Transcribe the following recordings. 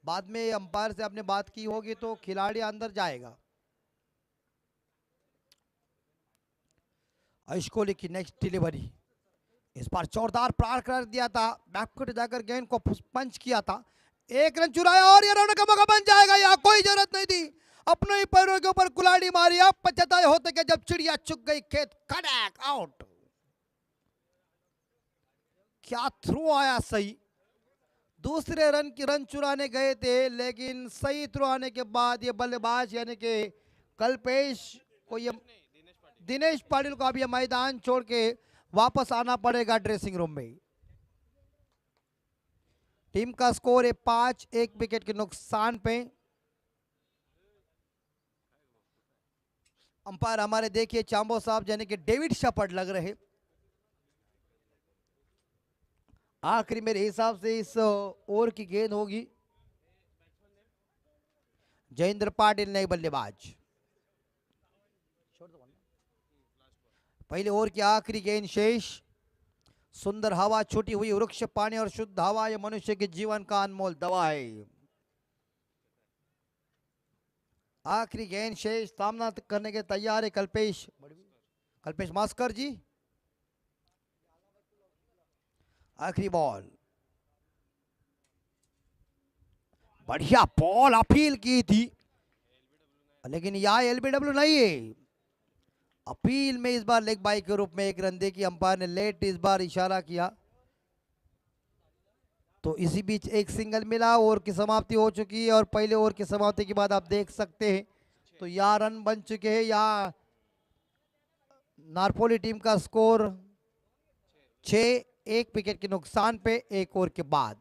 बाद में अंपायर से आपने बात की होगी तो खिलाड़ी अंदर जाएगा। आयुष कोहली की नेक्स्ट डिलीवरी, इस बार जोरदार प्रहार कर दिया था, बैकफुट जाकर गेंद को पंच किया था, एक रन चुराया और ये रन का मौका बन जाएगा। यहाँ कोई जरूरत नहीं थी, अपने ही पैरों के ऊपर कुल्हाड़ी मारी। अब पछताए होते कि जब चिड़िया चुग गई खेत। कड़क आउट। क्या थ्रो आया सही, दूसरे रन की रन चुराने गए थे लेकिन सही थ्रो आने के बाद ये बल्लेबाज यानी कि कल्पेश को, ये दिनेश पाटिल को अब ये मैदान छोड़ के वापस आना पड़ेगा ड्रेसिंग रूम में। टीम का स्कोर है 5, 1 विकेट के नुकसान पे। अंपायर हमारे देखिए चांबो साहब यानी कि डेविड शेपर्ड लग रहे। आखिरी मेरे हिसाब से इस ओवर की गेंद होगी। जयेंद्र पाटिल नए बल्लेबाज। पहले ओवर की आखिरी गेंद शेष। सुंदर हवा, छूटी हुई वृक्ष, पानी और शुद्ध हवा, यह मनुष्य के जीवन का अनमोल दवा है। आखिरी गेंद शेष, सामना करने के तैयार है कल्पेश, कल्पेश मास्कर जी। आखिरी बॉल, बढ़िया बॉल अपील की थी लेकिन यह एलबीडब्ल्यू नहीं है। अपील में इस बार लेग बाई के रूप में एक रन दे की अंपायर ने लेट इस बार इशारा किया, तो इसी बीच एक सिंगल मिला। ओवर की समाप्ति हो चुकी है और पहले ओवर की समाप्ति के बाद आप देख सकते हैं तो यहाँ रन बन चुके हैं। यहाँ नारपोली टीम का स्कोर 6, 1 विकेट के नुकसान पे एक ओवर के बाद।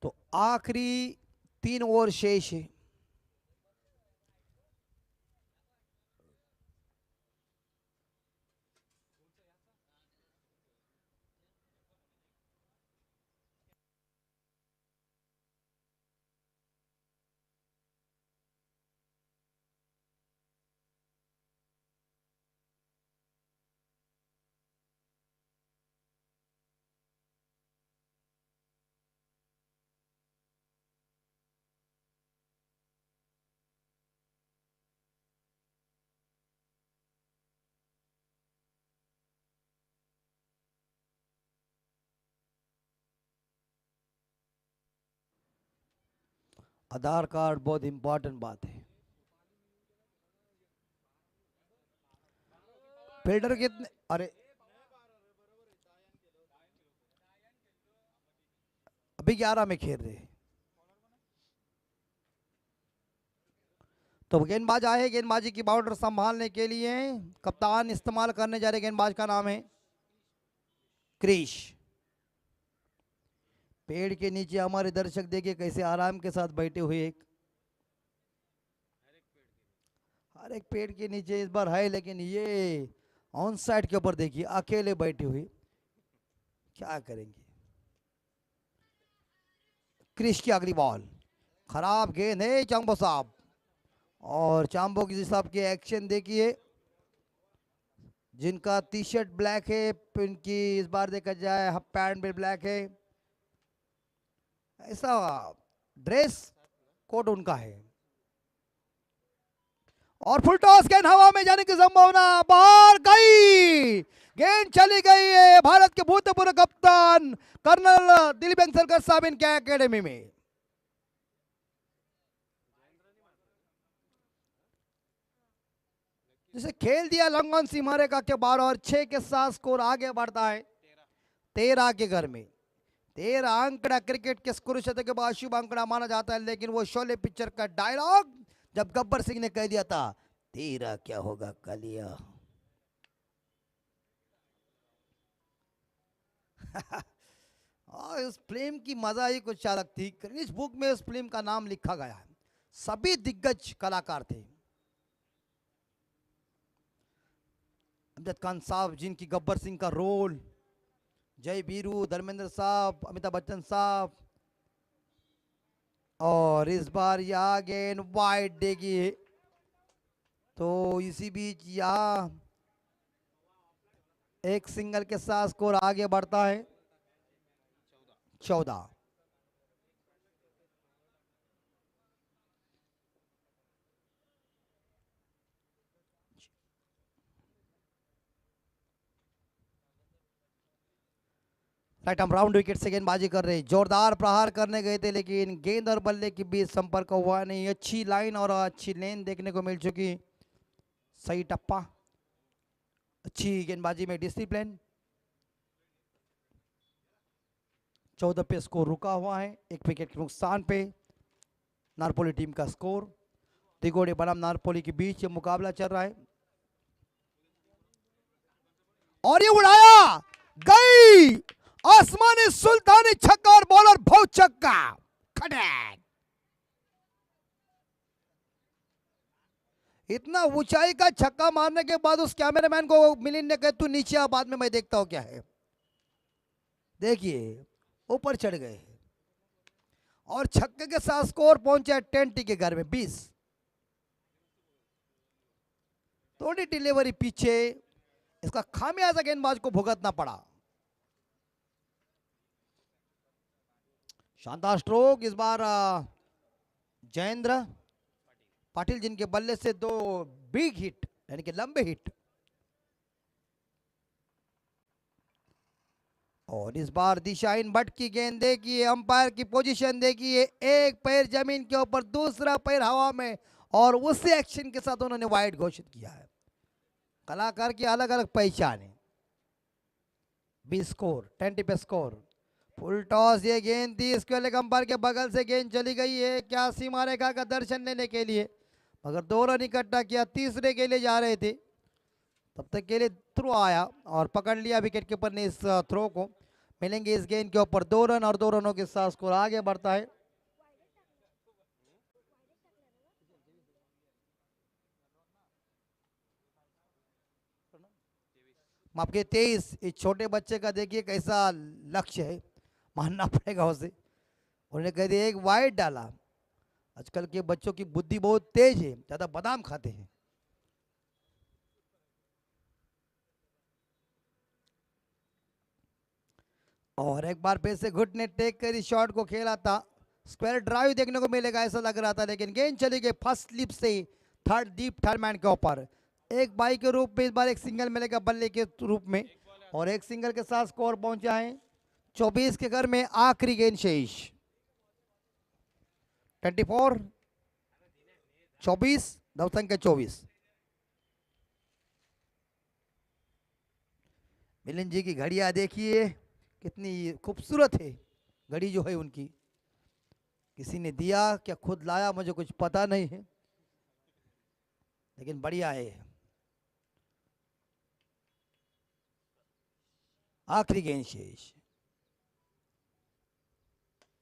तो आखिरी 3 ओवर शेष है। आधार कार्ड बहुत इंपॉर्टेंट बात है। फील्डर कितने, अरे अभी 11 में खेल रहे। तो गेंदबाज आए गेंदबाजी की बाउंड्री संभालने के लिए। कप्तान इस्तेमाल करने जा रहे गेंदबाज का नाम है क्रिश। पेड़ के नीचे हमारे दर्शक देखिए कैसे आराम के साथ बैठे हुए, हर एक पेड़ के नीचे इस बार है, लेकिन ये ऑन साइड के ऊपर देखिए अकेले बैठे हुए, क्या करेंगे। क्रिश की अगली बॉल, खराब गेंद है चांबो साहब, और चांबो की साहब के एक्शन देखिए, जिनका टी शर्ट ब्लैक है, इनकी इस बार देखा जाए हाफ पैंट भी ब्लैक है, ऐसा ड्रेस कोड उनका है। और फुल टॉस, गेंद हवा में जाने की संभावना, बाहर गई, गेंद चली गई है भारत के भूतपूर्व कप्तान कर्नल दिलीप वेंगसरकर साहब इनके एकेडमी में। जिसे खेल दिया लंगन सिमारे का के 12 और 6 के साथ स्कोर आगे बढ़ता है 13 के घर में। 13 अंकड़ा क्रिकेट के स्कोर के बाद शुभ अंकड़ा माना जाता है, लेकिन वो शोले पिक्चर का डायलॉग जब गब्बर सिंह ने कह दिया था 13 क्या होगा कालिया। इस फिल्म की मजा ही कुछ अलग थी। क्रिश बुक में इस फिल्म का नाम लिखा गया है, सभी दिग्गज कलाकार थे। अमजद खान साहब जिनकी गब्बर सिंह का रोल, जय वीरू, धर्मेंद्र साहब, अमिताभ बच्चन साहब। और इस बार यहाँ गेंद वाइड देगी, तो इसी बीच यहाँ एक सिंगल के साथ स्कोर आगे बढ़ता है 14। राइट, हम राउंड विकेट से गेंदबाजी कर रहे हैं। जोरदार प्रहार करने गए थे लेकिन गेंद और बल्ले के बीच संपर्क हुआ नहीं। अच्छी लाइन और अच्छी लेन देखने को मिल चुकी। सही टप्पा, अच्छी गेंदबाजी में डिसिप्लिन। 14 पे स्कोर रुका हुआ है, एक विकेट के नुकसान पे नारपोली टीम का स्कोर। तिगोड़े बनाम नारपोली के बीच ये मुकाबला चल रहा है और ये उड़ाया गई आसमानी सुल्तानी छक्का और बॉलर बहुत छक्का। खटैक, इतना ऊंचाई का छक्का मारने के बाद उस कैमरामैन को मिलिंद ने कहा तू नीचे आ, बाद में मैं देखता हूं क्या है। देखिए ऊपर चढ़ गए और छक्के के साथ स्कोर पहुंचा 10 के घर में 20। थोड़ी डिलीवरी पीछे, इसका खामियाजा गेंदबाज को भुगतना पड़ा। शानदार स्ट्रोक इस बार जयेंद्र पाटिल, जिनके बल्ले से 2 बिग हिट यानी कि लंबे हिट। और इस बार दिशाहीन भट्ट की गेंद देखिए, अंपायर की पोजीशन देखिए, एक पैर जमीन के ऊपर दूसरा पैर हवा में, और उसी एक्शन के साथ उन्होंने वाइड घोषित किया है। कलाकार की अलग अलग पहचान है। 20 स्कोर, 10 पे स्कोर। फुल टॉस ये गेंद थी, इसके वाले अंपायर के बगल से गेंद चली गई है क्या सीमा रेखा का दर्शन लेने के लिए, मगर 2 रन इकट्ठा किया, तीसरे के लिए जा रहे थे, तब तक के लिए थ्रो आया और पकड़ लिया विकेट कीपर ने इस थ्रो को। मिलेंगे इस गेंद के ऊपर 2 रन और 2 रनों के साथ स्कोर आगे बढ़ता है। आपके 23। इस छोटे बच्चे का देखिए कैसा लक्ष्य है, मानना पड़ेगा उसे। उन्होंने कह दिया एक वाइड डाला। आजकल के बच्चों की बुद्धि बहुत तेज है, ज्यादा बादाम खाते हैं। और एक बार फिर से घुट ने टेक कर इस शॉट को खेला था। स्क्वायर ड्राइव देखने को मिलेगा ऐसा लग रहा था, लेकिन गेंद चली गई फर्स्ट स्लिप से थर्ड मैन के ऊपर। एक बाई के रूप में इस बार एक सिंगल मिलेगा बल्ले के रूप में, और एक सिंगल के साथ स्कोर पहुंचा है 24 के घर में। आखिरी गेंद शेष 24, 24 दवसंख्या 24। मिलिंद जी की घड़ियां देखिए कितनी खूबसूरत है घड़ी जो है उनकी। किसी ने दिया क्या खुद लाया मुझे कुछ पता नहीं है, लेकिन बढ़िया है। आखिरी गेंद शेष,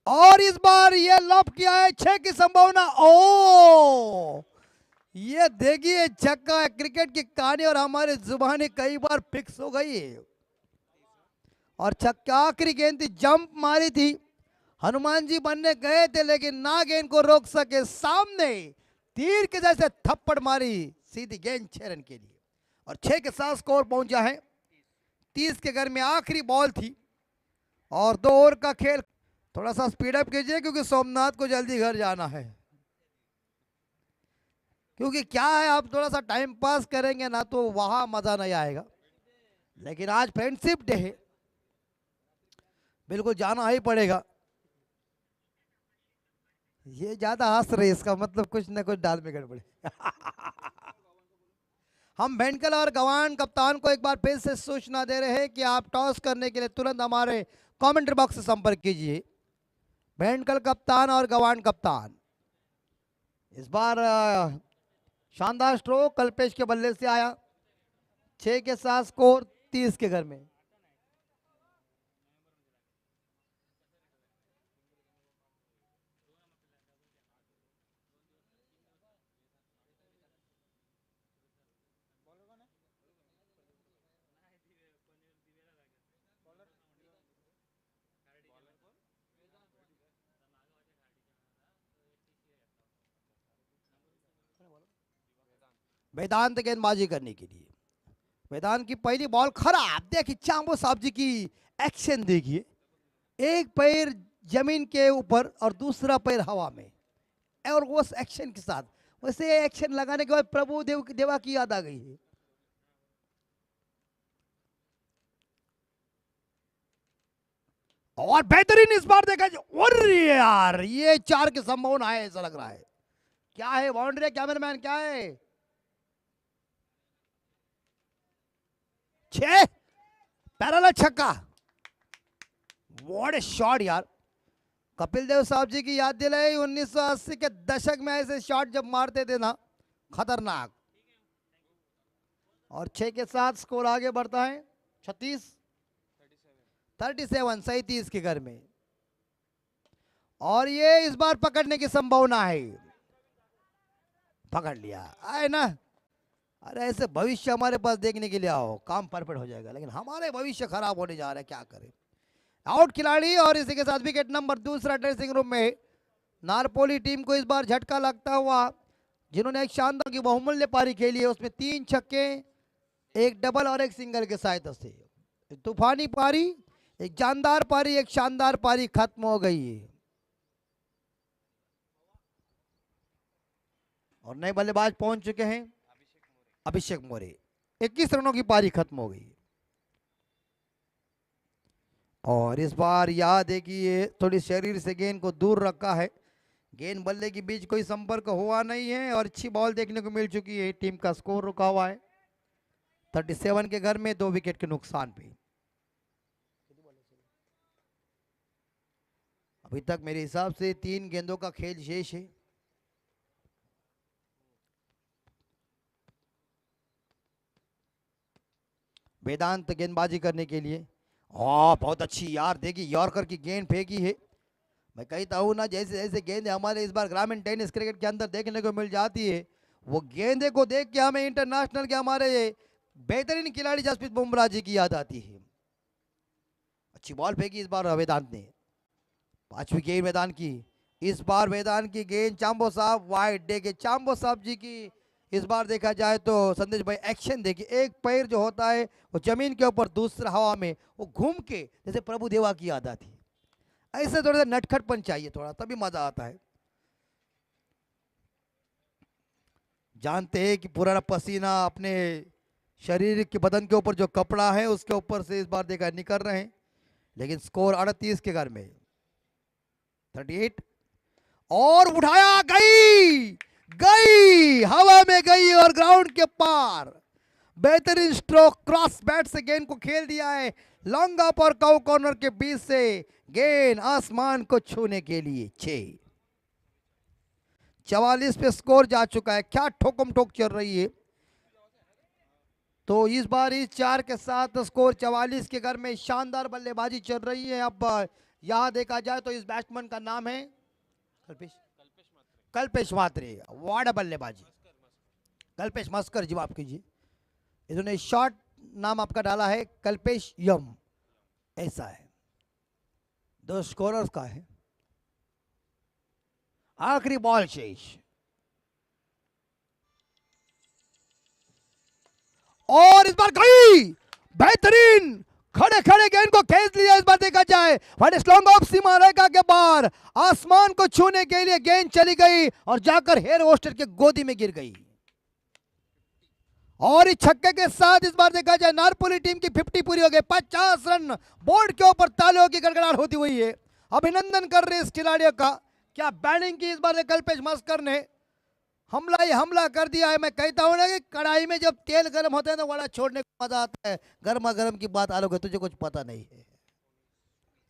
और इस बार ये लॉप किया है 6 की संभावना। ओ ये देखिए छक्का, क्रिकेट की कहानी और हमारे जुबानी कई बार फिक्स हो गई है। और छक्का, आखिरी गेंद थी, जंप मारी थी, हनुमान जी बनने गए थे लेकिन ना गेंद को रोक सके, सामने तीर के जैसे थप्पड़ मारी सीधी गेंद 6 रन के लिए, और 6 के साथ स्कोर पहुंचा है 30 के घर में। आखिरी बॉल थी और 2 ओवर का खेल। थोड़ा सा स्पीड अप कीजिए क्योंकि सोमनाथ को जल्दी घर जाना है। क्योंकि क्या है, आप थोड़ा सा टाइम पास करेंगे ना तो वहां मजा नहीं आएगा, लेकिन आज फ्रेंडशिप डे है, बिल्कुल जाना ही पड़ेगा। ये ज्यादा हंस रहे, इसका मतलब कुछ ना कुछ डाल में गड़बड़ है। हम भेंडकल और गवान कप्तान को एक बार फिर से सूचना दे रहे हैं कि आप टॉस करने के लिए तुरंत हमारे कमेंट्री बॉक्स से संपर्क कीजिए। भेंडकल कप्तान और गवान कप्तान, इस बार शानदार स्ट्रोक कल्पेश के बल्ले से आया। 6 के साथ स्कोर 30 के घर में। वेदांत गेंदबाजी करने के लिए। वेदांत की पहली बॉल खराब, देखिए चांबो साहब जी की एक्शन देखिए, एक पैर जमीन के ऊपर और दूसरा पैर हवा में, और वो एक्शन के साथ, वैसे एक्शन लगाने के बाद प्रभु देवा की याद आ गई है। और बेहतरीन इस बार देखा, और यार ये 4 की संभावना है, ऐसा लग रहा है। क्या है बाउंड्री, कैमरामैन क्या है? 6 पैरेलल छक्का, व्हाट ए शॉट यार। कपिल देव साहब जी की याद दिलाई, 1980 के दशक में ऐसे शॉट जब मारते थे ना, खतरनाक। और 6 के साथ स्कोर आगे बढ़ता है 37 के घर में। और ये इस बार पकड़ने की संभावना है, पकड़ लिया है ना। अरे ऐसे भविष्य हमारे पास देखने के लिए आओ, काम परफेक्ट हो जाएगा, लेकिन हमारे भविष्य खराब होने जा रहा है, क्या करें। आउट खिलाड़ी, और इसी के साथ विकेट नंबर दूसरा ड्रेसिंग रूम में। नारपोली टीम को इस बार झटका लगता हुआ, जिन्होंने एक शानदार की बहुमूल्य पारी खेली है, उसमें 3 छक्के, एक डबल और एक सिंगल के सहायता से तूफानी पारी, एक जानदार पारी, एक शानदार पारी खत्म हो गई है। और नए बल्लेबाज पहुंच चुके हैं, अभिषेक मोरे। 21 रनों की पारी खत्म हो गई। और इस बार याद है कि ये थोड़ी शरीर से गेंद को दूर रखा है, गेंद बल्ले के बीच कोई संपर्क हुआ नहीं है, और अच्छी बॉल देखने को मिल चुकी है। टीम का स्कोर रुका हुआ है 37 के घर में, 2 विकेट के नुकसान पे। अभी तक मेरे हिसाब से 3 गेंदों का खेल शेष है। वेदांत गेंदबाजी करने के लिए, बहुत अच्छी यार, देखिए यॉर्कर की गेंद फेंकी है। मैं कहता हूँ ना, जैसे जैसे गेंदें हमारे इस बार ग्रामीण टेनिस क्रिकेट के अंदर देखने को मिल जाती है, वो गेंदे को देख के हमें इंटरनेशनल के हमारे बेहतरीन खिलाड़ी जसप्रीत बुमराह जी की याद आती है। अच्छी बॉल फेंकी इस बार वेदांत ने, 5वीं गेंद वेदांत की। इस बार वेदांत की गेंद चांबो साहब वाइड दे के, चांबो साहब जी की इस बार देखा जाए तो संदेश भाई एक्शन देखिए, एक पैर जो होता है वो जमीन के ऊपर, दूसरा हवा में, वो घूम के जैसे प्रभु देवा की याद आती है। ऐसे थोड़ा सा नटखटपन चाहिए थोड़ा, तभी मजा आता है। जानते हैं कि पुराना पसीना अपने शरीर के बदन के ऊपर जो कपड़ा है उसके ऊपर से इस बार देखा निकल रहे हैं, लेकिन स्कोर 38 के घर में 38, और उठाया, गई हवा में गई और ग्राउंड के पार। बेहतरीन स्ट्रोक, क्रॉस बैट से गेंद को खेल दिया है, लॉन्ग अप और काउ कॉर्नर के बीच से गेंद आसमान को छूने के लिए। 44 पे स्कोर जा चुका है। क्या ठोकम ठोक चल रही है। तो इस बार इस 4 के साथ स्कोर 44 के घर में शानदार बल्लेबाजी चल रही है। अब यहां देखा जाए तो इस बैट्समैन का नाम है कल्पेश मात्रे। वाड़ा बल्लेबाजी, कल्पेश मस्कर जी, माफ कीजिए, इन्होंने शॉर्ट नाम आपका डाला है कल्पेश यम, ऐसा है। 2 स्कोरर्स का है। आखिरी बॉल शेष, और इस बार गई, बेहतरीन खड़े खड़े गेंद को खींच लिया। इस बार देखा जाए लॉन्ग ऑफ सीमा रेखा के बाहर, आसमान को छूने के लिए गेंद चली गई और जाकर हेयर होस्टर के गोदी में गिर गई। और इस छक्के के साथ इस बार देखा जाए नारपोली टीम की 50 पूरी हो गई। 50 रन, बोर्ड के ऊपर तालियों की गड़गड़ाहट होती हुई है। अभिनंदन कर रहे इस खिलाड़ियों का। क्या बैटिंग की इस बार कल्पेश मस्कर ने, हमला ही हमला कर दिया है। मैं कहता हूं ना कि कढ़ाई में जब तेल गर्म होता है तो वड़ा छोड़ने को मजा आता है। गर्मा गर्म की बात आलोक है, तुझे कुछ पता नहीं है,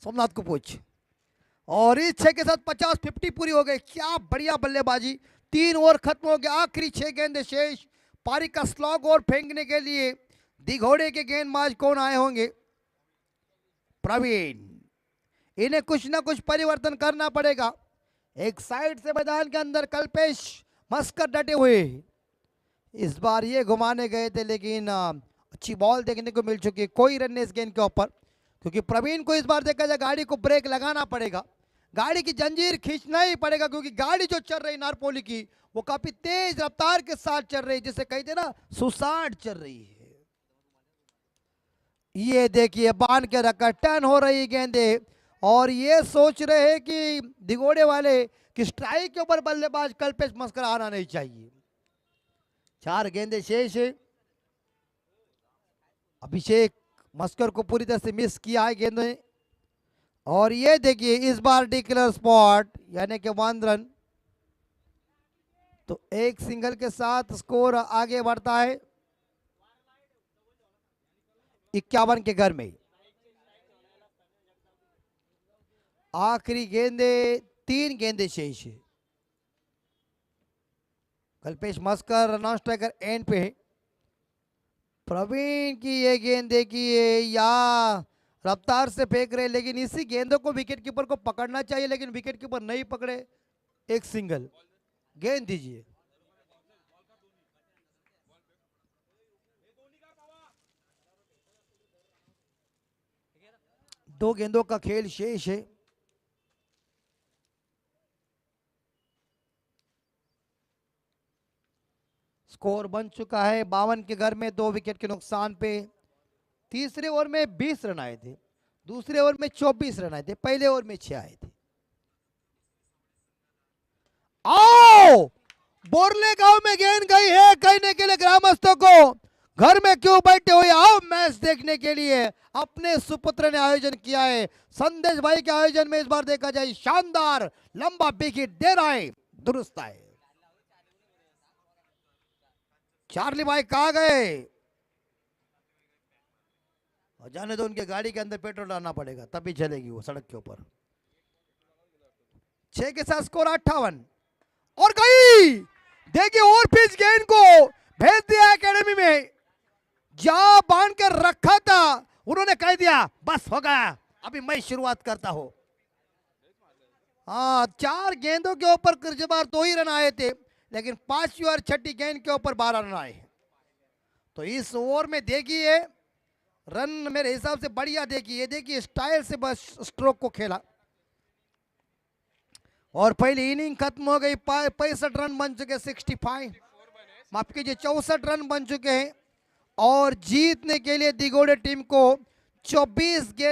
सोमनाथ को पूछ। और इस 6 के साथ 50 पूरी हो गई। क्या बढ़िया बल्लेबाजी। 3 ओवर खत्म हो गया, आखिरी 6 गेंदें शेष। पारी का स्लॉग और फेंकने के लिए दिघोड़े के गेंदबाज कौन आए होंगे? प्रवीण। इन्हें कुछ ना कुछ परिवर्तन करना पड़ेगा। एक साइड से मैदान के अंदर कल्पेश मस्कर डटे हुए, इस बार ये घुमाने गए थे, लेकिन अच्छी बॉल देखने को मिल चुकी है। कोई रन नहीं इस गेंद के ऊपर, क्योंकि प्रवीण को इस बार देखा जाए गाड़ी को ब्रेक लगाना पड़ेगा, गाड़ी की जंजीर खींचना ही पड़ेगा, क्योंकि गाड़ी जो चल रही नारपोली की वो काफी तेज रफ्तार के साथ चल रही है, जिसे कहते ना सुसाट चल रही है। ये देखिए बांध के रखा, टर्न हो रही गेंदे और ये सोच रहे हैं कि दिगोड़े वाले कि स्ट्राइक के ऊपर बल्लेबाज कल्पेश मस्कर आना नहीं चाहिए। 4 गेंदे शेष है। अभिषेक मस्कर को पूरी तरह से मिस किया है गेंद और ये देखिए इस बार डिक्लेयर स्पॉट यानी कि 1 रन। तो एक सिंगल के साथ स्कोर आगे बढ़ता है 51 के घर में। आखिरी गेंदे 3 गेंदे शेष है। कल्पेश मस्कर रन स्ट्राइकर एंड पे है। प्रवीण की ये गेंद देखिए या रफ्तार से फेंक रहे, लेकिन इसी गेंदों को विकेट कीपर को पकड़ना चाहिए, लेकिन विकेट कीपर नहीं पकड़े। एक सिंगल। गेंद दीजिए। दो गेंदों का खेल शेष है। स्कोर बन चुका है 52 के घर में, 2 विकेट के नुकसान पे। तीसरे ओवर में 20 रन आए थे, दूसरे ओवर में 24 रन आए थे, पहले ओवर में 6 आए थे। आओ बोरले गांव में गेंद गई है कहने के लिए ग्रामस्थों को, घर में क्यों बैठे हुए, आओ मैच देखने के लिए। अपने सुपुत्र ने आयोजन किया है। संदेश भाई के आयोजन में इस बार देखा जाए शानदार लंबा विकेट दे रहा है, दुरुस्त है। चार्ली भाई कहाँ गए? जाने दो, उनके गाड़ी के अंदर पेट्रोल डालना पड़ेगा तभी चलेगी वो सड़क के ऊपर। 6 के साथ स्कोर 58 और गई। देखिए और पिच गेंद को भेज दिया एकेडमी में, जहां बांध कर रखा था उन्होंने कह दिया बस हो गया, अभी मैं शुरुआत करता हूं। हाँ 4 गेंदों के ऊपर इस बार 2 ही रन आए थे, लेकिन 5वीं और 6ठी गेंद के ऊपर 12 रन आए। तो इस ओवर में देखिए रन मेरे हिसाब से बढ़िया देखिए, देखिए स्टाइल से बस स्ट्रोक को खेला और पहली इनिंग खत्म हो गई। 65 रन बन चुके, 65 माफ कीजिए 64 रन बन चुके हैं और जीतने के लिए दिगोड़े टीम को 24 गेंद